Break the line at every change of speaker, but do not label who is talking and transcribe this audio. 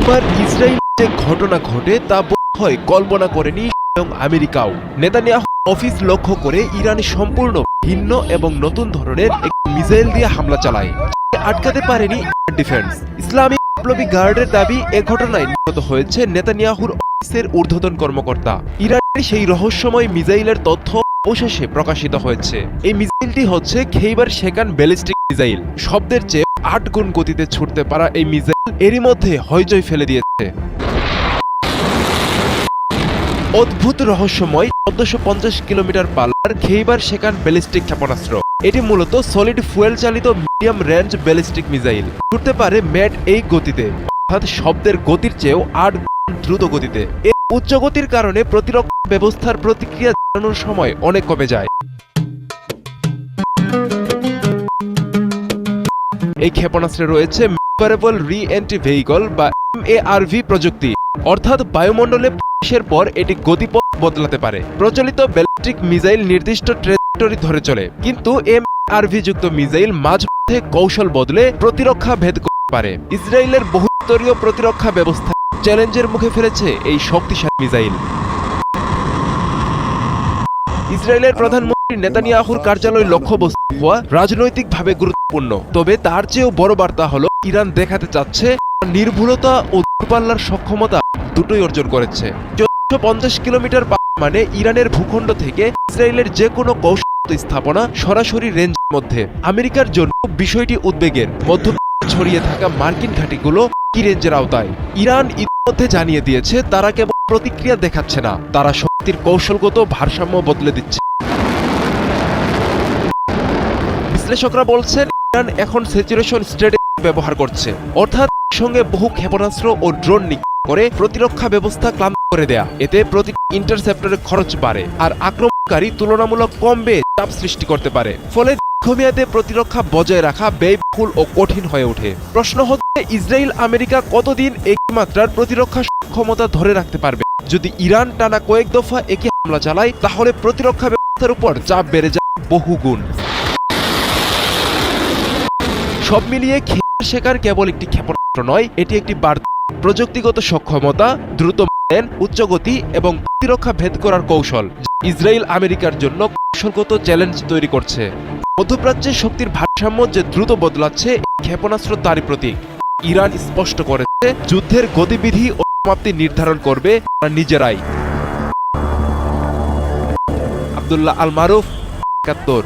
এবার ইসরায়েলে যে ঘটনা ঘটে তা বোধহয় কল্পনা করেনি স্বয়ং আমেরিকাও। নেতানিয়াহু অফিস লক্ষ্য করে ইরানি সম্পূর্ণ ভিন্ন এবং নতুন ধরনের একটি মিসাইল দিয়ে হামলা চালায়। আটকাতে পারেনি ডিফেন্স। ইসলামিক বিপ্লবী গার্ডের দাবি, এ ঘটনায় নিহত হয়েছে নেতানিয়াহুর অফিসের ঊর্ধ্বতন কর্মকর্তা। ইরানের সেই রহস্যময় মিসাইলের তথ্য অবশেষে প্রকাশিত হয়েছে। এই মিসাইলটি হচ্ছে খেইবার শেকান ব্যালিস্টিক মিসাইল। শব্দের চেয়ে ৮ গুণ গতিতে ছুটতে পারা এই মিসাইল এরই মধ্যে হইচই ফেলে দিয়েছে। অদ্ভুত রহস্যময় ১৪৫০ কিলোমিটার পাল্লার খেইবার শেকান ব্যালিস্টিক ক্ষেপণাস্ত্র। এটি মূলত সলিড ফুয়েল চালিত মিডিয়াম রেঞ্জ ব্যালিস্টিক মিসাইল। ছুটতে পারে ম্যাড এই গতিতে, অর্থাৎ শব্দের গতির চেয়েও ৮ গুণ দ্রুত গতিতে। এই উচ্চ গতির কারণে প্রতিরক্ষা ব্যবস্থার প্রতিক্রিয়া জানানোর সময় অনেক কমে যায়। এই ক্ষেপণাস্ত্রে রয়েছে ম্যানেভারেবল রি-এন্ট্রি ভেহিকল বা MARV প্রযুক্তি, অর্থাৎ বায়ুমণ্ডলে প্রবেশের পর এটি গতিপথ বদলাতে পারে। প্রচলিত ব্যালিস্টিক মিসাইল নির্দিষ্ট ট্র্যাজেক্টরি ধরে চলে, কিন্তু MARV যুক্ত মিসাইল মাঝপথে কৌশল বদলে প্রতিরক্ষা ভেদ করতে পারে। ইসরায়েলের বহুস্তরীয় প্রতিরক্ষা ব্যবস্থা চ্যালেঞ্জের মুখে ফেলেছে এই শক্তিশালী মিসাইল। ইসরায়েলের প্রধানমন্ত্রী নেতানিয়াহুর কার্যালয় লক্ষ্যবস্তু হওয়া রাজনৈতিকভাবে গুরুত্বপূর্ণ, তবে তার চেয়েও বড় বার্তা হলো ইরান দেখাতে চাচ্ছে নির্ভুলতা ও দূরপাল্লার সক্ষমতা দুটোই অর্জন করেছে। ৪৫০ কিলোমিটার মানে ইরানের ভূখণ্ড থেকে ইসরায়েলের যে কোনো কৌশলগত স্থাপনা সরাসরি রেঞ্জের মধ্যে। আমেরিকার জন্য বিষয়টি উদ্বেগের। মধ্যপ্রাচ্যে ছড়িয়ে থাকা মার্কিন ঘাঁটিগুলো কি রেঞ্জের আওতায়? ইরান ইতিমধ্যে জানিয়ে দিয়েছে তারা কেবল প্রতিক্রিয়া দেখাচ্ছে না, তারা শক্তির কৌশলগত ভারসাম্য বদলে দিচ্ছে। বিশ্লেষকরা বলছেন ইরান এখন স্যাচুরেশন স্ট্র্যাটেজি ব্যবহার করছে, অর্থাৎ সঙ্গে বহু ক্ষেপণাস্ত্র ও ড্রোন নিক্ষেপ করে প্রতিরক্ষা ব্যবস্থা ক্লান্ত করে দেয়া। এতে প্রতি ইন্টারসেপ্টরের খরচ বাড়ে আর আক্রমণকারী তুলনামূলক কম ব্যয়ে চাপ সৃষ্টি করতে পারে। ফলে দীর্ঘমেয়াদে প্রতিরক্ষা বজায় রাখা ব্যয়বহুল ও কঠিন হয়ে ওঠে। প্রশ্ন হচ্ছে, ইসরায়েল আমেরিকা কতদিন একই মাত্রার প্রতিরক্ষা সক্ষমতা ধরে রাখতে পারবে? যদি ইরান টানা কয়েক দফা একই হামলা চালায়, তাহলে প্রতিরক্ষা ব্যবস্থার উপর চাপ বেড়ে যায় বহু গুণ। সব মিলিয়ে খেইবার শেকান কেবল একটি ক্ষেপণাস্ত্র নয়, এটি একটি বার্তা। প্রযুক্তিগত সক্ষমতা, দ্রুত মান, উচ্চ গতি এবং প্রতিরক্ষা ভেদ করার কৌশল ইসরায়েল আমেরিকার জন্য কৌশলগত চ্যালেঞ্জ তৈরি করছে। মধ্যপ্রাচ্যের শক্তির ভারসাম্য যে দ্রুত বদলাচ্ছে, ক্ষেপণাস্ত্র তারই প্রতীক। ইরান স্পষ্ট করেছে যুদ্ধের গতিবিধি ও সমাপ্তি নির্ধারণ করবে তারা নিজেরাই। আব্দুল্লাহ আল মারুফ, ৭১।